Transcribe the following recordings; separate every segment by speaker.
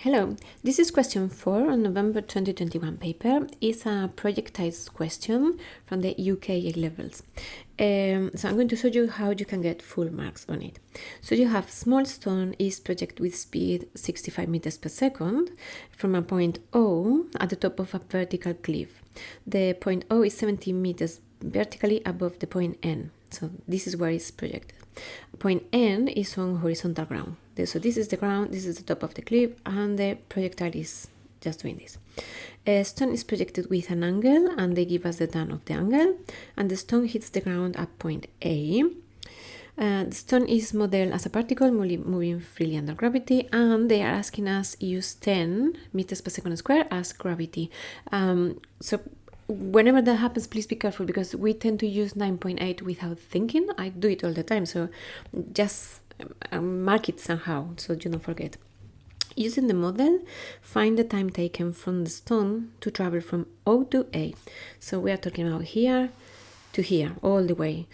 Speaker 1: Hello, this is question 4 on November 2021 paper. It's a projectiles question from the UK A-levels. So I'm going to show you how you can get full marks on it. So you have small stone is projected with speed 65 meters per second from a point O at the top of a vertical cliff. The point O is 70 meters vertically above the point N. So this is where it's projected. Point N is on horizontal ground. So this is the ground, this is the top of the cliff, and the projectile is just doing this. A stone is projected with an angle, and they give us the tan of the angle, and the stone hits the ground at point A. The stone is modeled as a particle moving freely under gravity, and they are asking us use 10 meters per second square as gravity. So whenever that happens, please be careful, because we tend to use 9.8 without thinking. I do it all the time, so just mark it somehow so you don't forget. Using the model, find the time taken from the stone to travel from O to A. So we are talking about here to here, all the way.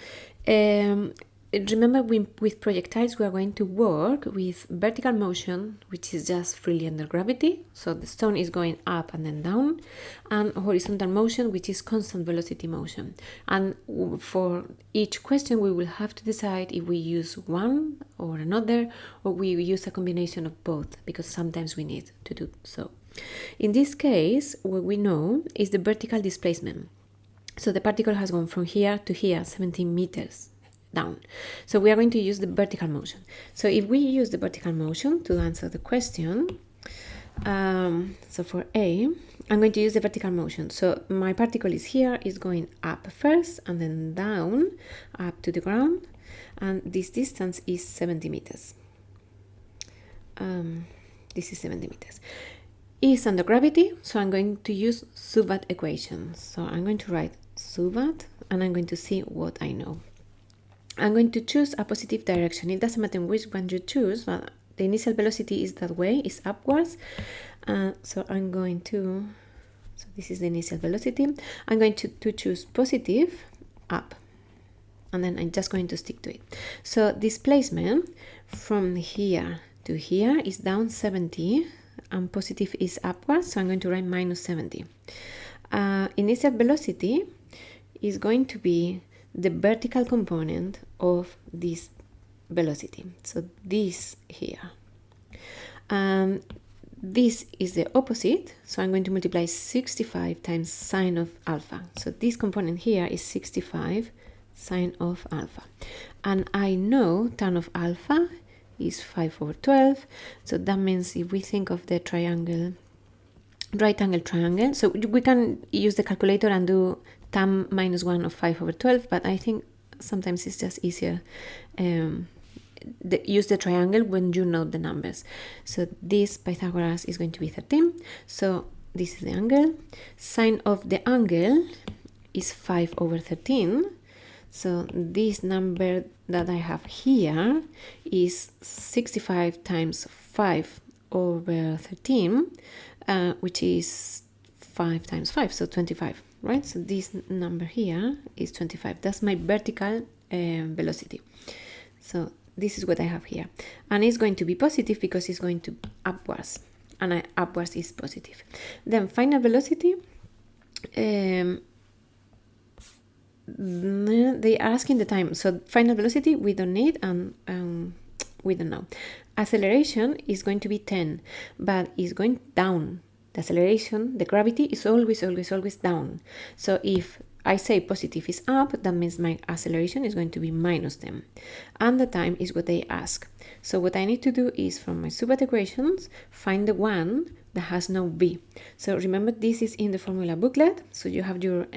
Speaker 1: Remember, with projectiles, we are going to work with vertical motion, which is just freely under gravity. So the stone is going up and then down, and horizontal motion, which is constant velocity motion. And for each question, we will have to decide if we use one or another, or we use a combination of both, because sometimes we need to do so. In this case, what we know is the vertical displacement. So the particle has gone from here to here, 17 meters. Down. So we are going to use the vertical motion. So if we use the vertical motion to answer the question, so for A, I'm going to use the vertical motion. So my particle is here, is going up first and then down, up to the ground, and this distance is 70 meters. This is 70 meters. It's under gravity, so I'm going to use Suvat equations. So I'm going to write Suvat, and I'm going to see what I know. I'm going to choose a positive direction. It doesn't matter which one you choose, but the initial velocity is that way, is upwards. So I'm going to, so this is the initial velocity. I'm going to choose positive, up, and then I'm just going to stick to it. So displacement from here to here is down 70, and positive is upwards, so I'm going to write minus 70. Initial velocity is going to be the vertical component of this velocity. So this here. This is the opposite. So I'm going to multiply 65 times sine of alpha. So this component here is 65 sine of alpha. And I know tan of alpha is 5/12. So that means if we think of the triangle, right angle triangle, so we can use the calculator and do tan minus 1 of 5/12, but I think sometimes it's just easier use the triangle when you know the numbers. So this Pythagoras is going to be 13. So this is the angle. Sine of the angle is 5/13. So this number that I have here is 65 times 5/13, which is 5 times 5, so 25. Right, so this number here is 25. That's my vertical velocity. So this is what I have here, and it's going to be positive because it's going to upwards, and upwards is positive. Then final velocity. They are asking the time. So final velocity we don't need, and we don't know. Acceleration is going to be 10, but it's going down. The acceleration, the gravity is always down. So if I say positive is up, that means my acceleration is going to be minus 10. And the time is what they ask. So what I need to do is, from my Suvat equations, find the one that has no v. So remember, this is in the formula booklet. So you have your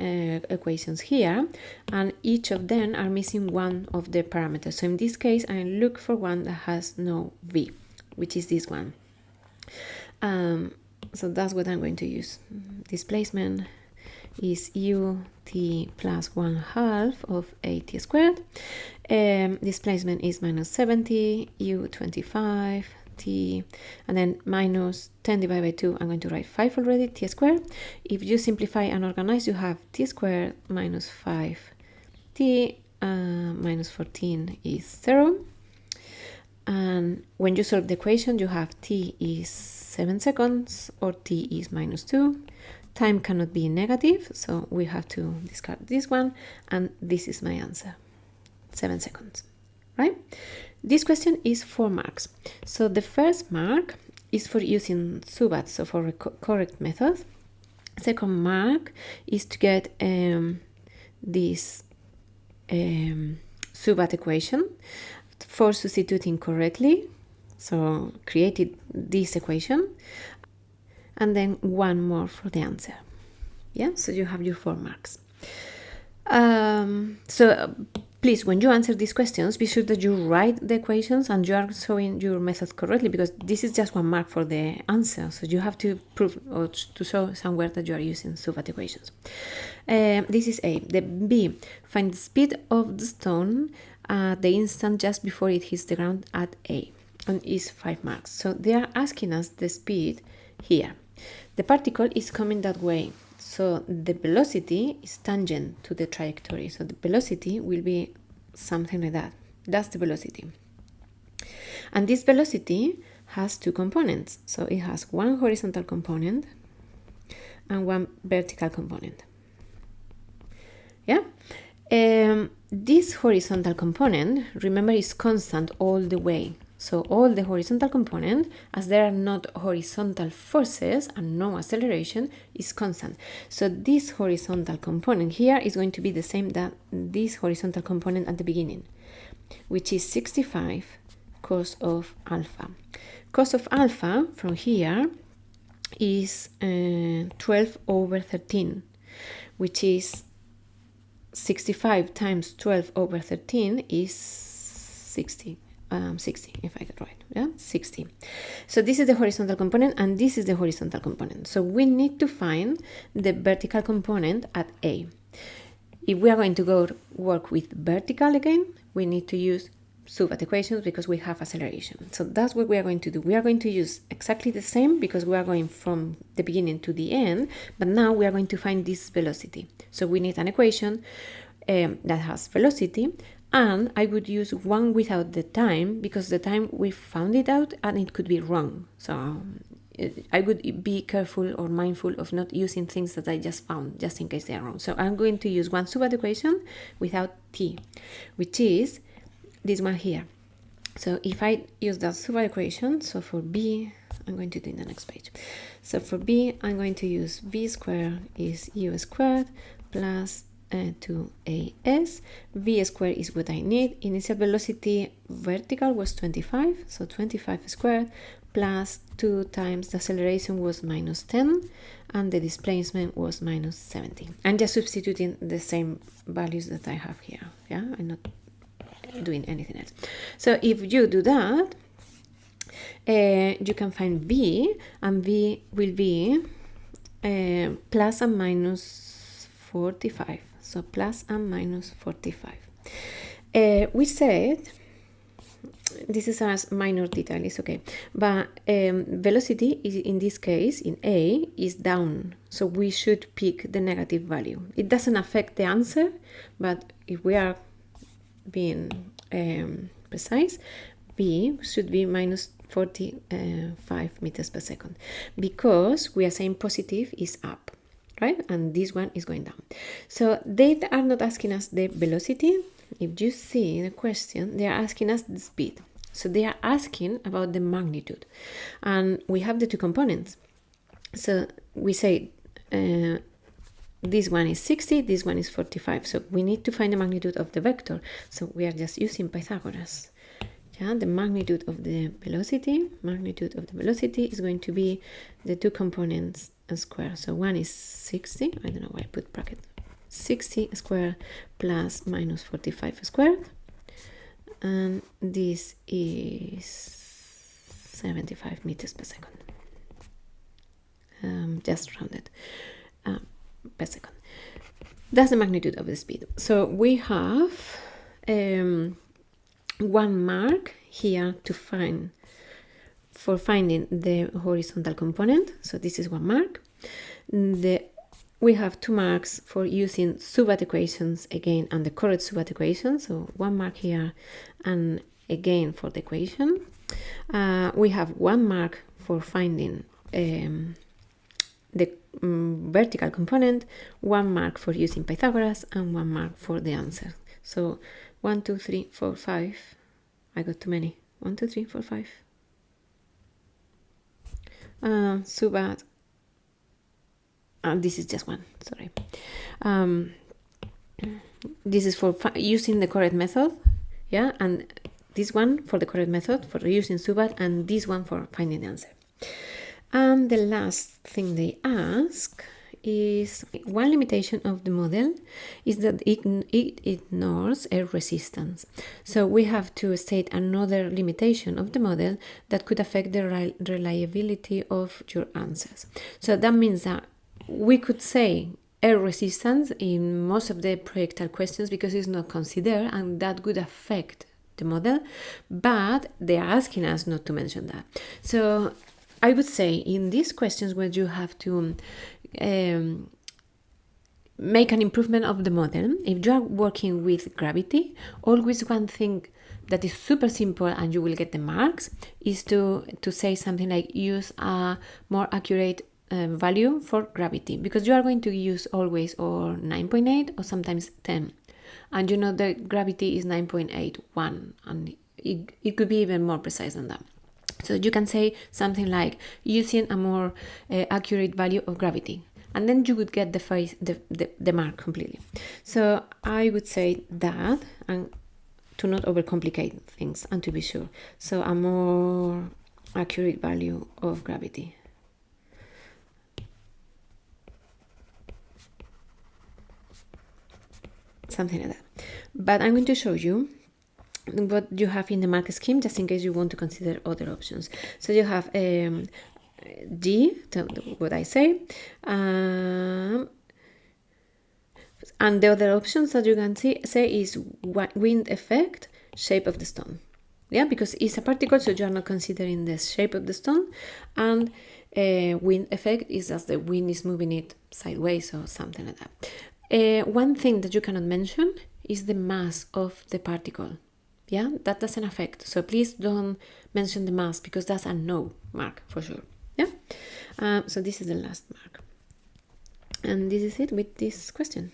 Speaker 1: equations here, and each of them are missing one of the parameters. So in this case, I look for one that has no v, which is this one. So that's what I'm going to use. Displacement is ut plus 1/2 of at squared. Displacement is minus 70, u25, t, and then minus 10 divided by 2. I'm going to write 5 already, t squared. If you simplify and organize, you have t squared minus 5t minus 14 is 0. And when you solve the equation, you have t is 7 seconds or t is -2. Time cannot be negative, so we have to discard this one, and this is my answer, 7 seconds, right? This question is 4 marks. So the first mark is for using SUBAT, so for a correct method. Second mark is to get this SUBAT equation for substituting correctly, so created this equation, and then 1 more for the answer. Yeah, so you have your 4 marks. Please, when you answer these questions, be sure that you write the equations and you are showing your method correctly, because this is just 1 mark for the answer. So you have to prove or to show somewhere that you are using SUBAT equations. This is A. The B, find the speed of the stone at the instant just before it hits the ground at A, and is 5 marks. So they are asking us the speed here. The particle is coming that way. So the velocity is tangent to the trajectory. So the velocity will be something like that. That's the velocity. And this velocity has 2 components. So it has 1 horizontal component and 1 vertical component. Yeah? This horizontal component, remember, is constant all the way. So all the horizontal component, as there are not horizontal forces and no acceleration, is constant. So this horizontal component here is going to be the same that this horizontal component at the beginning, which is 65 cos of alpha. Cos of alpha from here is 12 over 13, which is 65 times 12 over 13 is 60, if I get right, yeah, 60. So this is the horizontal component and this is the horizontal component. So we need to find the vertical component at A. If we are going to go work with vertical again, we need to use SUBAT equations because we have acceleration. So that's what we are going to do. We are going to use exactly the same because we are going from the beginning to the end, but now we are going to find this velocity. So we need an equation that has velocity, and I would use one without the time because the time we found it out and it could be wrong. So I would be careful or mindful of not using things that I just found just in case they are wrong. So I'm going to use one SUBAT equation without t, which is this one here. So if I use that SUBAT equation, so for B, I'm going to do it in the next page. So for B, I'm going to use v squared is u squared plus 2as. V squared is what I need. Initial velocity vertical was 25, so 25 squared plus 2 times the acceleration was -10 and the displacement was -70. I'm just substituting the same values that I have here. Yeah, I'm not doing anything else. So if you do that, you can find V, and V will be plus and minus 45. So plus and minus 45. We said, this is a minor detail, it's okay, but velocity is, in this case, in A, is down. So we should pick the negative value. It doesn't affect the answer, but if we are being precise, V should be minus 45 meters per second, because we are saying positive is up, right? And this one is going down. So they are not asking us the velocity. If you see the question, they are asking us the speed. So they are asking about the magnitude. And we have the two components. So we say this one is 60, this one is 45. So we need to find the magnitude of the vector. So we are just using Pythagoras. Yeah, the magnitude of the velocity is going to be the two components square. So one is 60, I don't know why I put bracket, 60 squared plus minus 45 squared, and this is 75 meters per second, just rounded per second. That's the magnitude of the speed. So we have 1 mark here to find for finding the horizontal component. So this is 1 mark. We have 2 marks for using SUBAT equations again and the correct SUBAT equation. So 1 mark here and again for the equation. We have 1 mark for finding the vertical component, 1 mark for using Pythagoras, and 1 mark for the answer. So 1, 2, 3, 4, 5. I got too many. 1, 2, 3, 4, 5. So bad. This is just 1, sorry. This is for using the correct method, yeah, and this one for the correct method for using Subat, and this one for finding the answer. And the last thing they ask is, one limitation of the model is that it ignores air resistance. So we have to state another limitation of the model that could affect the reliability of your answers. So that means that we could say air resistance in most of the projectile questions because it's not considered, and that could affect the model, but they are asking us not to mention that. So I would say in these questions where you have to make an improvement of the model, if you are working with gravity, always one thing that is super simple and you will get the marks is to say something like use a more accurate value for gravity, because you are going to use always or 9.8 or sometimes 10, and you know the gravity is 9.81, and it could be even more precise than that. So you can say something like using a more accurate value of gravity, and then you would get the mark completely. So I would say that, and to not overcomplicate things and to be sure. So a more accurate value of gravity. Something like that. But I'm going to show you what you have in the mark scheme, just in case you want to consider other options. So you have G, what I say, and the other options that you can say is wind effect, shape of the stone. Yeah, because it's a particle, so you are not considering the shape of the stone, and wind effect is as the wind is moving it sideways or something like that. One thing that you cannot mention is the mass of the particle. Yeah, that doesn't affect. So please don't mention the mass, because that's a no mark for sure. Yeah. So this is the last mark. And this is it with this question.